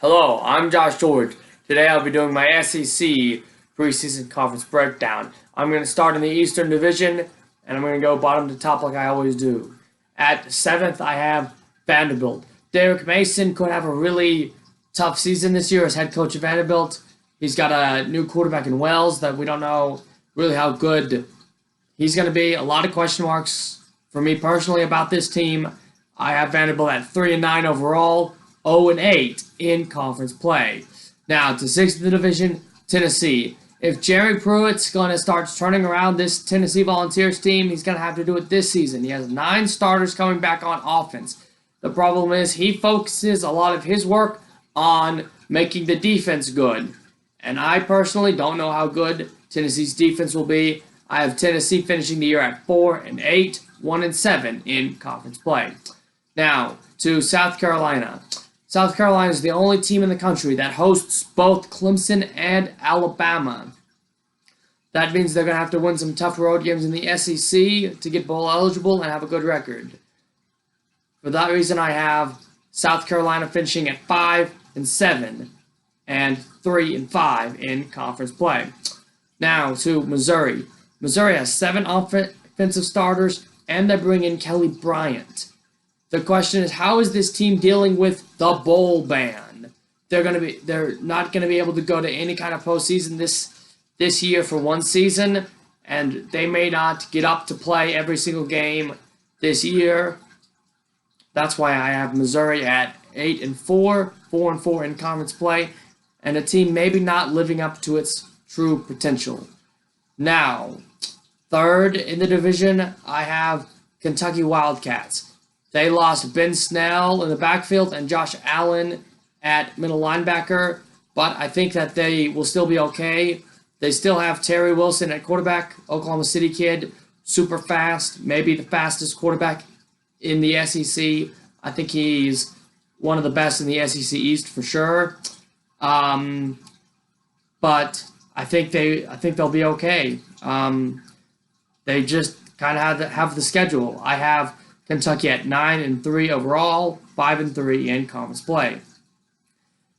Hello, I'm Josh George. Today I'll be doing my SEC preseason conference breakdown. I'm going to start in the Eastern Division, and I'm going to go bottom to top like I always do. At 7th, I have Vanderbilt. Derek Mason could have a really tough season this year as head coach of Vanderbilt. He's got a new quarterback in Wells that we don't know really how good he's going to be. A lot of question marks for me personally about this team. I have Vanderbilt at 3-9 overall, 0-8 in conference play. Now to 6th in the division, Tennessee. If Jerry Pruitt's going to start turning around this Tennessee Volunteers team, he's going to have to do it this season. He has 9 starters coming back on offense. The problem is he focuses a lot of his work on making the defense good. And I personally don't know how good Tennessee's defense will be. I have Tennessee finishing the year at 4-8, 1-7 in conference play. Now to South Carolina. South Carolina is the only team in the country that hosts both Clemson and Alabama. That means they're going to have to win some tough road games in the SEC to get bowl eligible and have a good record. For that reason, I have South Carolina finishing at 5-7 and 3-5 in conference play. Now to Missouri. Missouri has 7 offensive starters, and they bring in Kelly Bryant. The question is, how is this team dealing with the bowl ban? They're not going to be able to go to any kind of postseason this year for one season, and they may not get up to play every single game this year. That's why I have Missouri at 8-4, 4-4 in conference play, and a team maybe not living up to its true potential. Now, 3rd in the division, I have Kentucky Wildcats. They lost Ben Snell in the backfield and Josh Allen at middle linebacker, but I think that they will still be okay. They still have Terry Wilson at quarterback, Oklahoma City kid, super fast, maybe the fastest quarterback in the SEC. I think he's one of the best in the SEC East for sure. But I think they'll be okay. They just kind of have the schedule. I have Kentucky at 9-3 overall, 5-3 in conference play.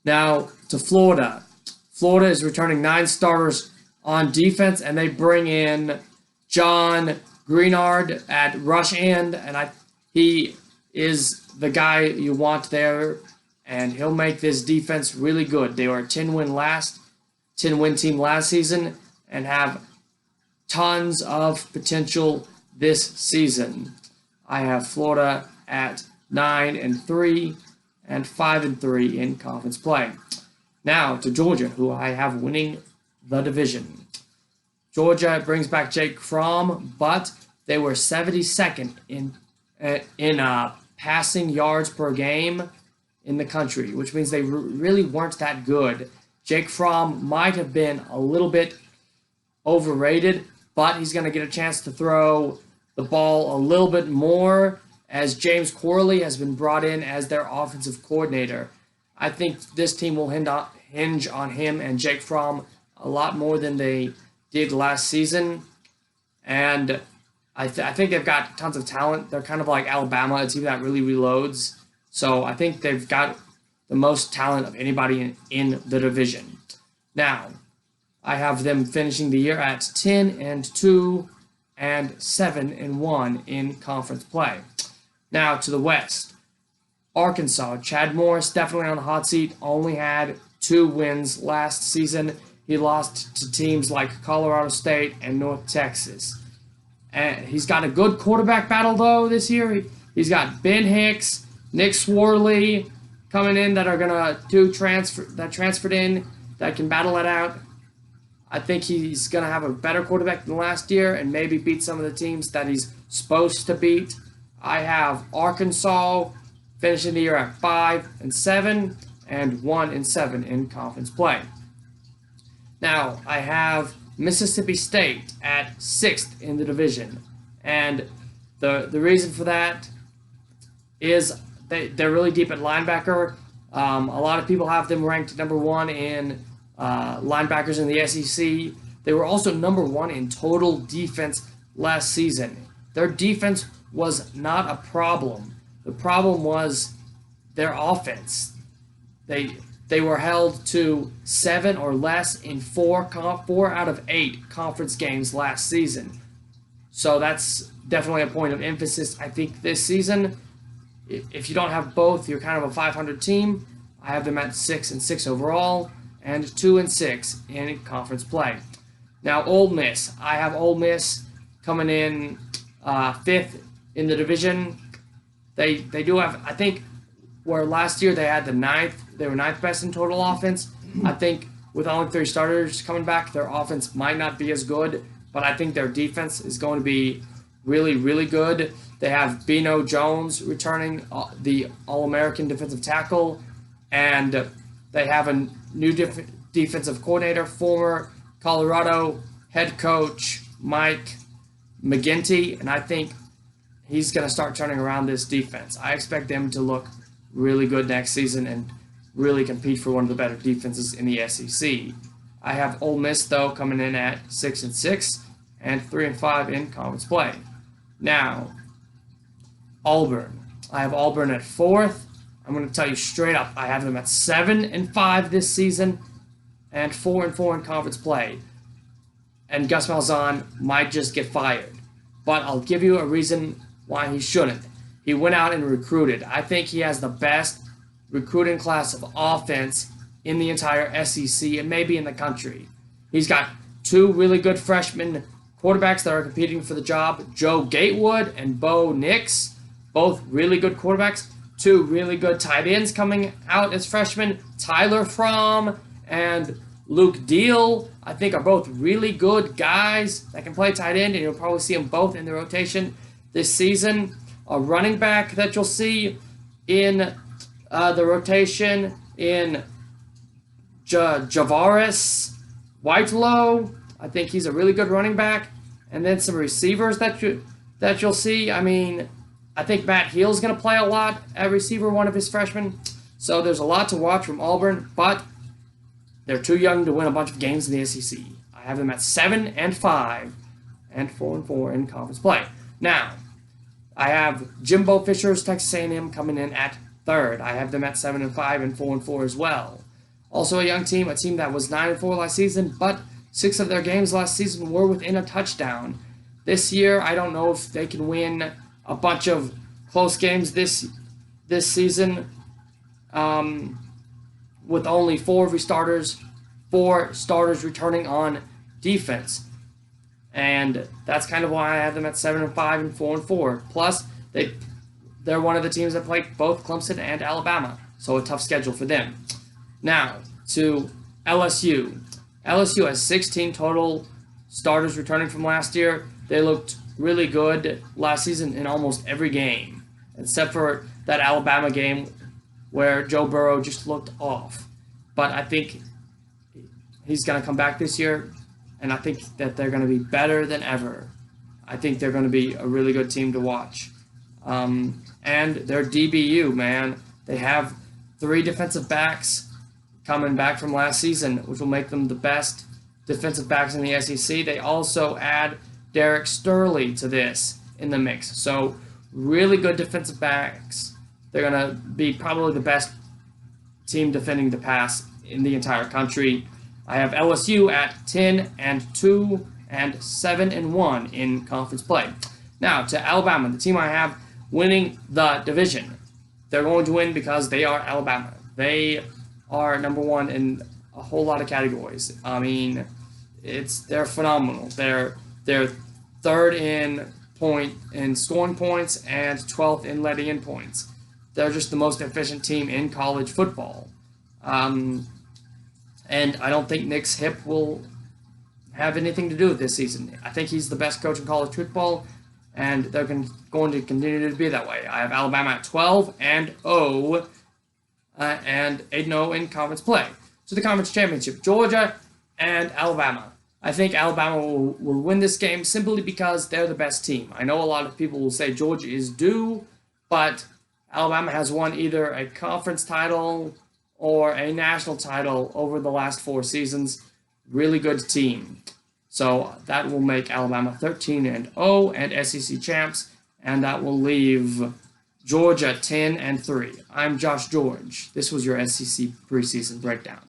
Now to Florida. Florida is returning 9 starters on defense, and they bring in John Greenard at rush end, and he is the guy you want there, and he'll make this defense really good. They were a 10-win team last season, and have tons of potential this season. I have Florida at 9-3 and 5-3 in conference play. Now to Georgia, who I have winning the division. Georgia brings back Jake Fromm, but they were 72nd in passing yards per game in the country, which means they really weren't that good. Jake Fromm might have been a little bit overrated, but he's going to get a chance to throw the ball a little bit more as James Corley has been brought in as their offensive coordinator. I think this team will hinge on him and Jake Fromm a lot more than they did last season. And I think they've got tons of talent. They're kind of like Alabama, a team that really reloads. So I think they've got the most talent of anybody in the division. Now, I have them finishing the year at 10-2 and 7-1 in conference play. Now to the West. Arkansas. Chad Morris definitely on the hot seat. Only had 2 wins last season. He lost to teams like Colorado State and North Texas. And he's got a good quarterback battle though this year. He's got Ben Hicks, Nick Swarley coming in that are gonna transferred in that can battle it out. I think he's going to have a better quarterback than last year and maybe beat some of the teams that he's supposed to beat. I have Arkansas finishing the year at 5-7 and 1-7 in conference play. Now, I have Mississippi State at 6th in the division. And the reason for that is they're really deep at linebacker. A lot of people have them ranked number 1 in linebackers in the SEC. They were also number 1 in total defense last season. Their defense was not a problem. The problem was their offense. they were held to 7 or less in 4 out of 8 conference games last season. So that's definitely a point of emphasis. I think this season, if you don't have both, you're kind of a 500 team. I have them at 6-6 overall and 2-6 in conference play. Now, Ole Miss. I have Ole Miss coming in 5th in the division. They do have, I think, where last year they had the 9th, they were 9th best in total offense. I think with only 3 starters coming back, their offense might not be as good, but I think their defense is going to be really, really good. They have Bino Jones returning, the All-American defensive tackle, and they have a new defensive coordinator, former Colorado head coach Mike McGinty, and I think he's going to start turning around this defense. I expect them to look really good next season and really compete for one of the better defenses in the SEC. I have Ole Miss, though, coming in at 6-6 and 3-5 in conference play. Now, Auburn. I have Auburn at 4th. I'm going to tell you straight up, I have them at 7-5 this season and 4-4 in conference play. And Gus Malzahn might just get fired. But I'll give you a reason why he shouldn't. He went out and recruited. I think he has the best recruiting class of offense in the entire SEC and maybe in the country. He's got 2 really good freshman quarterbacks that are competing for the job, Joe Gatewood and Bo Nix, both really good quarterbacks. 2 really good tight ends coming out as freshmen, Tyler Fromm and Luke Deal, I think, are both really good guys that can play tight end, and you'll probably see them both in the rotation this season. A running back that you'll see in the rotation in Javaris Whitelow. I think he's a really good running back. And then some receivers that you'll see. I mean, I think Matt Heal's going to play a lot at receiver, one of his freshmen. So there's a lot to watch from Auburn, but they're too young to win a bunch of games in the SEC. I have them at 7-5 and 4-4 in conference play. Now, I have Jimbo Fisher's Texas A&M coming in at 3rd. I have them at 7-5 and 4-4 as well. Also a young team, a team that was 9-4 last season, but 6 of their games last season were within a touchdown. This year, I don't know if they can win a bunch of close games this season with only 4 starters returning on defense. And that's kind of why I have them at 7-5 and 4-4. Plus, they're one of the teams that played both Clemson and Alabama, so a tough schedule for them. Now, to LSU. LSU has 16 total starters returning from last year. They looked really good last season in almost every game, except for that Alabama game where Joe Burrow just looked off. But I think he's going to come back this year, and I think that they're going to be better than ever. I think they're going to be a really good team to watch. And their DBU, man, they have 3 defensive backs coming back from last season, which will make them the best defensive backs in the SEC. They also add Derek Sturley to this in the mix. So really good defensive backs. They're going to be probably the best team defending the pass in the entire country. I have LSU at 10-2 and 7-1 in conference play. Now to Alabama, the team I have winning the division. They're going to win because they are Alabama. They are number 1 in a whole lot of categories. I mean, they're phenomenal. They're 3rd in scoring points and 12th in letting in points. They're just the most efficient team in college football. And I don't think Nick Hip will have anything to do with this season. I think he's the best coach in college football, and they're going to continue to be that way. I have Alabama at 12-0 and 8-0 in conference play. So the conference championship, Georgia and Alabama. I think Alabama will win this game simply because they're the best team. I know a lot of people will say Georgia is due, but Alabama has won either a conference title or a national title over the last 4 seasons. Really good team. So that will make Alabama 13-0 and SEC champs, and that will leave Georgia 10-3. I'm Josh George. This was your SEC preseason breakdown.